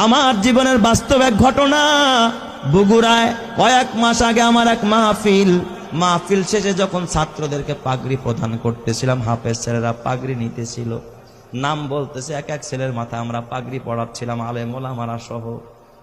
আমার জীবনের বাস্তব এক ঘটনা। বগুড়ায় কয়েক মাস আগে আমার এক মাহফিল শেষে যখন ছাত্রদেরকে পাগড়ি প্রদান করতেছিলাম, হাফেজ ছেলেরা পাগড়ি নিতেছিল, নাম বলতেছে এক এক ছেলের মাথায় আমরা পাগড়ি পড়াচ্ছিলাম, আলেম ওলামারা সহ।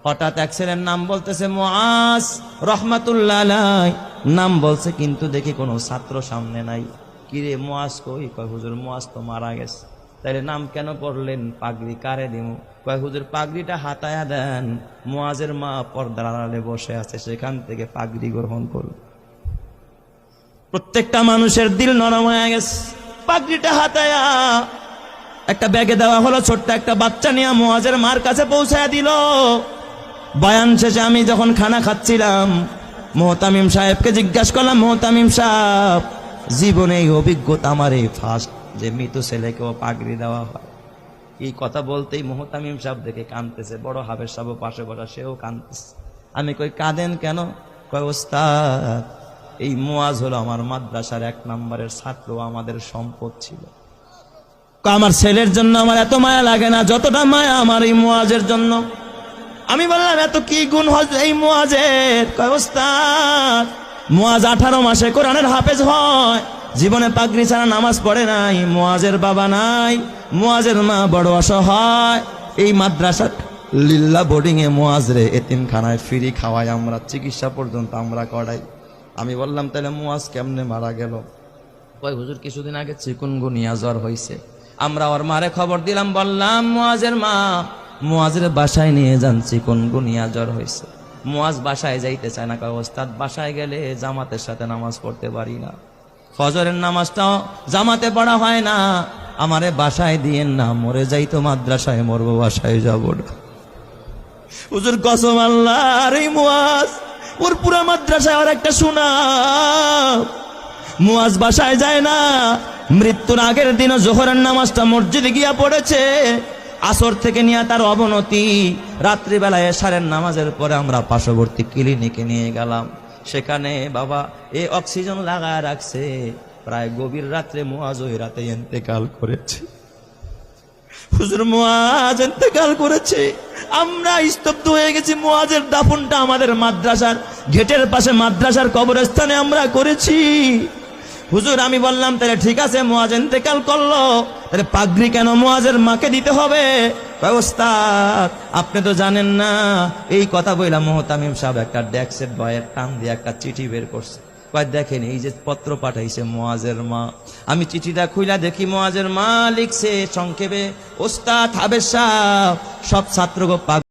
হঠাৎ এক ছেলের নাম বলতেছে মুআজ রহমাতুল্লাহ আলাইহি, নাম বলছে, কিন্তু দেখি কোনো ছাত্র সামনে নাই। কিরে মুআজ কই? কয় হুজুর মুআজ তো মারা গেছে। তাইলে নাম কেন পড়লেন? পাগড়ি কারে দিমু? কয় হুজুর পাগড়িটা হাতায়া দেন, মুআজের মা পর্দার আড়ালে বসে আছে, সেখান থেকে পাগড়ি গ্রহণ করুন। প্রত্যেকটা মানুষের দিল নরম হয়ে গেছে। পাগড়িটা হাতায়া একটা ব্যাগে দেওয়া হলো, ছোট্ট একটা বাচ্চা নিয়ে মুআজের মার কাছে পৌঁছায়া দিল। বয়ান শেষে আমি যখন খানা খাচ্ছিলাম, মোহতামিম সাহেবকে জিজ্ঞাসা করলাম, মোহতামিম সাহেব, জীবনে এই অভিজ্ঞতা আমার এই ফার্স্ট যে মৃত ছেলেকেও পাগড়ি দেওয়া হয়। এই কথা বলতেই মোহতামিম সাহেব দেখে কাঁদতেছে, বড় হাফেজ সাহেব পাশে বসা, সেও কাঁদতেছে। আমি কই কাঁদেন কেন? কয় ওস্তাদ, এই মুআজ হলো আমার মাদ্রাসার 1 নম্বরের ছাত্র, আমাদের সম্পদ ছিল। আমার ছেলের জন্য আমার এত মায়া লাগে না যতটা মায়া আমার এই মুআজের জন্য। আমি বললাম এত কি গুণ এই মুআজের? কয় ওস্তাদ, মুআজ 18 মাসে কোরআনের হাফেজ হয়, জীবনে পাগড়ি ছাড়া নামাজ পড়ে নাই, মুআজের বাবা নাই, মুআজের মা বড় অসহায়, এই মাদ্রাসা লিল্লা বোর্ডিং এ মুআজ রে এতিমখানায় ফ্রি খাওয়াই আমরা, চিকিৎসা পর্যন্ত আমরা করাই। আমি বললাম তাহলে মুআজ কেমনে মারা গেল? কয় হুজুর কিছুদিন আগে চিকুনগুনিয়া জ্বর হয়েছে, আমরা ওর মারে খবর দিলাম, বললাম মুআজের মা মুআজের বাসায় নিয়ে যান, চিকুনগুনিয়া জ্বর হয়েছে। মুআজ বাসায় যাইতে চায় না। কয় ওস্তাদ, বাসায় গেলে জামাতের সাথে নামাজ পড়তে পারি না, ফজরের নামাজটাও জামাতে পড়া হয় না, আমারে বাসায় দিয়েন না, মরে যাই তো মাদ্রাসায় মরবো, বাসায় যাবো না। হুজুর কসম আল্লাহর, এই মুআজ ওর পুরা মাদ্রাসায় আর একটা সুনাম। মুআজ বাসায় যায় না, মৃত্যুর আগের দিন জোহরের নামাজটা মসজিদে গিয়া পড়েছে, আসর থেকে নিয়ে তার অবনতি, রাত্রিবেলায় এশারের নামাজের পরে আমরা পার্শ্ববর্তী ক্লিনিকে নিয়ে গেলাম, সেখানে বাবা অক্সিজেন লাগায় রাখছে। প্রায় গভীর রাত্রে মুআজ ওই রাতে ইন্তেকাল করেছে। হুজুর মুআজ ইন্তেকাল করেছে, আমরা স্তব্ধ হয়ে গেছি। মুআজের দাফনটা আমাদের মাদ্রাসার গেটের পাশে মাদ্রাসার কবরস্থানে আমরা করেছি। হুজুর আমি বললাম তাহলে ঠিক আছে, মুআজ ইন্তেকাল করলো, তাহলে পাগড়ি কেন মুআজের মাকে দিতে হবে? ওস্তাদ আপনি তো জানেন না। এই কথা বললাম, মোহতামিম সাহেব একটা ডেস্কের বয়ের টান দিয়ে একটা চিঠি বের করছে। কয় দেখেন, এই যে পত্র পাঠাইছে মুআজের মা। আমি চিঠিটা খুইলা দেখি মুআজের মা লিখছে সংক্ষেপে, ওস্তাদ হাফেজ সাহেব, সব ছাত্রকে